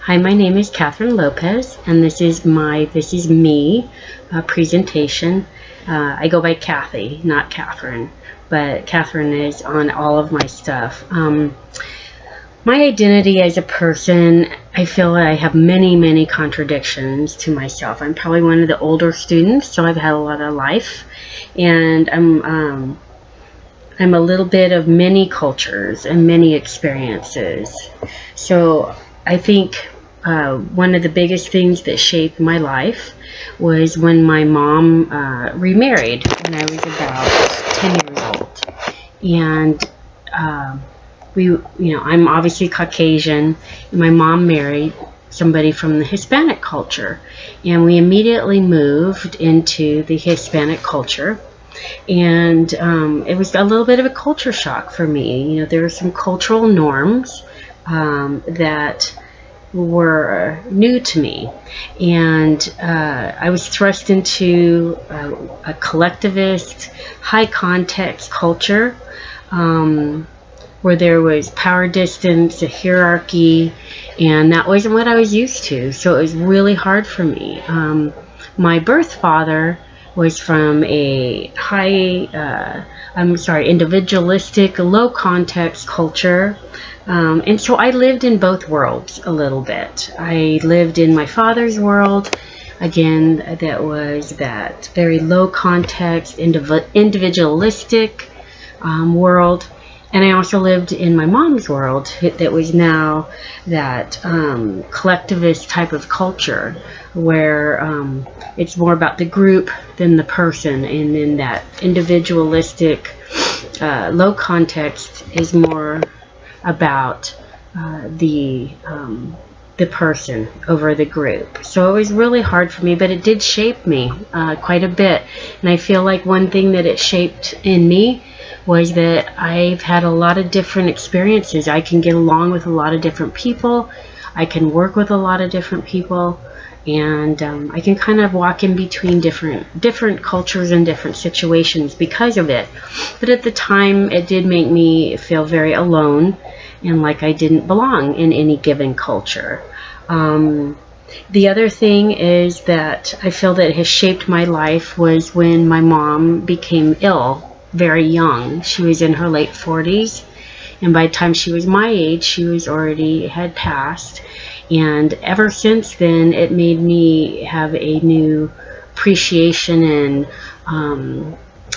Hi, my name is Catherine Lopez, and this is me presentation. I go by Kathy, not Catherine, but Catherine is on all of my stuff. My identity as a person, I feel I have many contradictions to myself. I'm probably one of the older students, so I've had a lot of life, and I'm a little bit of many cultures and many experiences. So I think one of the biggest things that shaped my life was when my mom remarried when I was about 10 years old. And I'm obviously Caucasian, and my mom married somebody from the Hispanic culture, and we immediately moved into the Hispanic culture. And it was a little bit of a culture shock for me. There were some cultural norms that were new to me, and I was thrust into a collectivist, high context culture where there was power distance, a hierarchy, and that wasn't what I was used to. So it was really hard for me. My birth father was from a individualistic, low context culture. And so I lived in both worlds a little bit. I lived in my father's world, again, that was that very low context, individualistic world. And I also lived in my mom's world that was now that collectivist type of culture where it's more about the group than the person, and then that individualistic low context is more about the person over the group. So it was really hard for me, but it did shape me quite a bit. And I feel like one thing that it shaped in me was that I've had a lot of different experiences. I can get along with a lot of different people. I can work with a lot of different people, and I can kind of walk in between different cultures and different situations because of it. But at the time, it did make me feel very alone and like I didn't belong in any given culture. The other thing is that I feel that has shaped my life was when my mom became ill very young. She was in her late 40s, and by the time she was my age, she was already had passed. And ever since then, it made me have a new appreciation and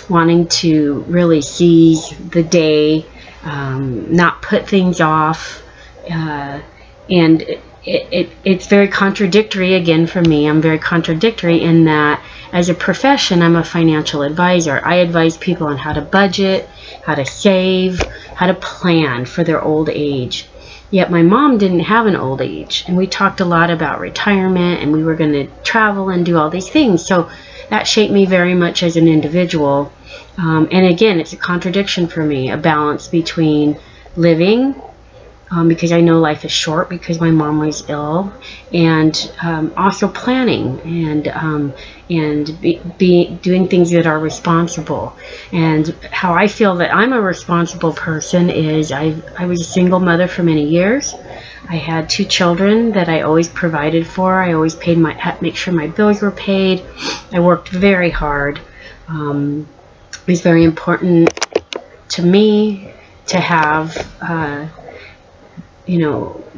wanting to really seize the day, not put things off, and it's very contradictory again for me. I'm very contradictory in that as a profession, I'm a financial advisor. I advise people on how to budget, how to save, how to plan for their old age. Yet my mom didn't have an old age, and we talked a lot about retirement, and we were going to travel and do all these things. So that shaped me very much as an individual. And again, it's a contradiction for me, a balance between living, because I know life is short because my mom was ill, and also planning and doing things that are responsible. And how I feel that I'm a responsible person is I was a single mother for many years. I had 2 children that I always provided for. I always make sure my bills were paid. I worked very hard. It was very important to me to have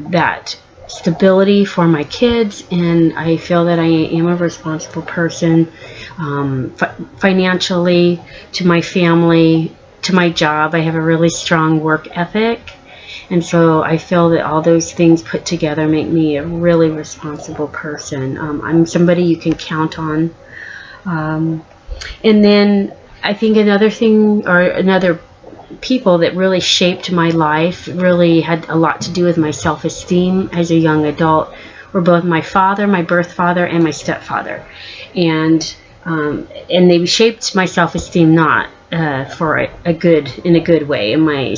that stability for my kids, and I feel that I am a responsible person financially, to my family, to my job. I have a really strong work ethic, and so I feel that all those things put together make me a really responsible person. I'm somebody you can count on. And then I think another thing, or another people that really shaped my life, really had a lot to do with my self-esteem as a young adult, were both my father, my birth father, and my stepfather. And they shaped my self-esteem not in a good way. And my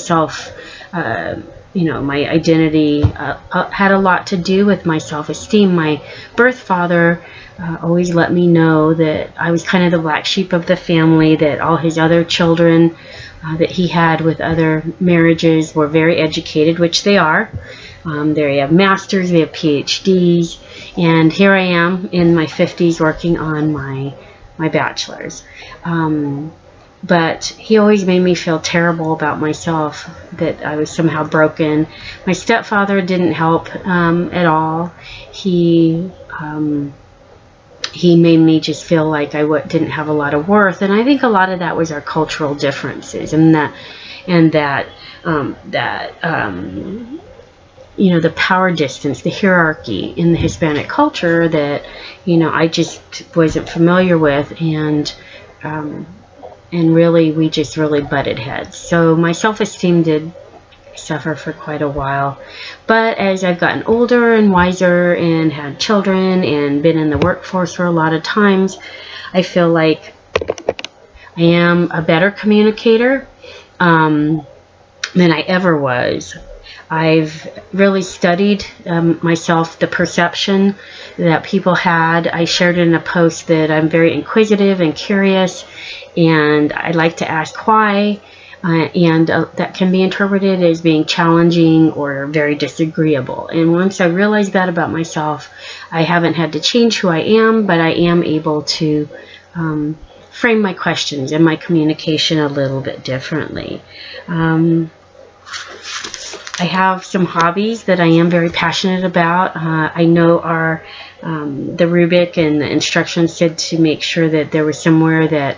my identity had a lot to do with my self-esteem. My birth father always let me know that I was kind of the black sheep of the family, that all his other children that he had with other marriages were very educated, which they are. They have masters, they have PhDs, and here I am in my 50s working on my bachelor's. But he always made me feel terrible about myself, that I was somehow broken. My stepfather didn't help at all. He made me just feel like I didn't have a lot of worth, and I think a lot of that was our cultural differences, and that you know, the power distance, the hierarchy in the Hispanic culture that, you know, I just wasn't familiar with, and really we just really butted heads. So my self-esteem did suffer for quite a while. But as I've gotten older and wiser and had children and been in the workforce for a lot of times, I feel like I am a better communicator than I ever was. I've really studied myself, the perception that people had. I shared in a post that I'm very inquisitive and curious, and I like to ask why, and that can be interpreted as being challenging or very disagreeable. And once I realized that about myself, I haven't had to change who I am, but I am able to frame my questions and my communication a little bit differently. I have some hobbies that I am very passionate about. I know the rubric and the instructions said to make sure that there was somewhere that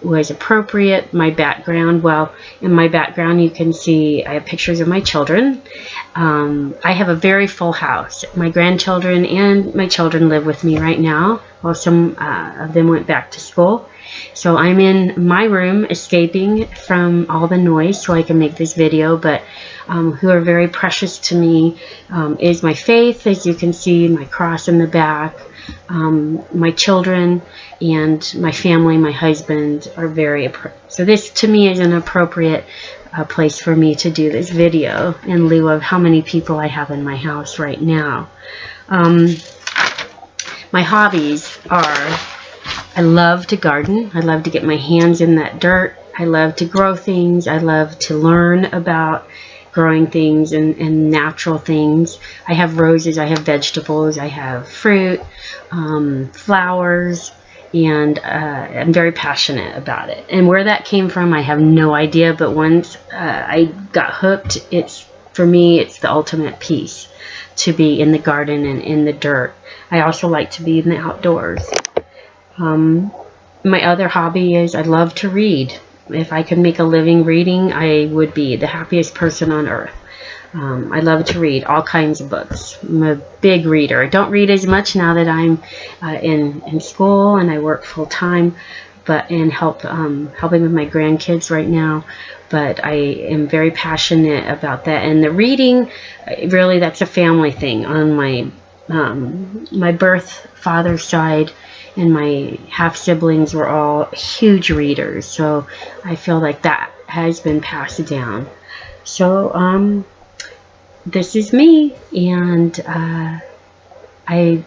was appropriate. My background, well, in my background you can see I have pictures of my children. I have a very full house. My grandchildren and my children live with me right now, while some of them went back to school. So I'm in my room escaping from all the noise so I can make this video, but who are very precious to me is my faith, as you can see, my cross in the back, my children, and my family, my husband are very, so this to me is an appropriate place for me to do this video in lieu of how many people I have in my house right now. My hobbies are, I love to garden. I love to get my hands in that dirt. I love to grow things. I love to learn about growing things and natural things. I have roses, I have vegetables, I have fruit, flowers, and I'm very passionate about it. And where that came from, I have no idea, but once I got hooked, for me, it's the ultimate peace to be in the garden and in the dirt. I also like to be in the outdoors. My other hobby is I love to read. If I could make a living reading, I would be the happiest person on earth. I love to read all kinds of books. I'm a big reader. I don't read as much now that I'm in school and I work full time, and helping with my grandkids right now. But I am very passionate about that. And the reading, really, that's a family thing. On my birth father's side, and my half-siblings were all huge readers, so I feel like that has been passed down. So this is me, and I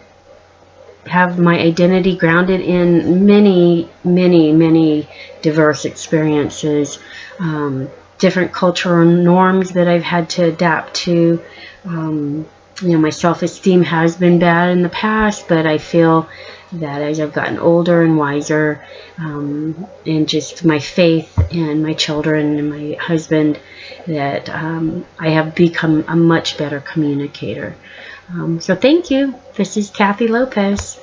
have my identity grounded in many, many, many diverse experiences, different cultural norms that I've had to adapt to. You know, my self-esteem has been bad in the past, but I feel that as I've gotten older and wiser, and just my faith and my children and my husband, that I have become a much better communicator. So thank you. This is Kathy Lopez.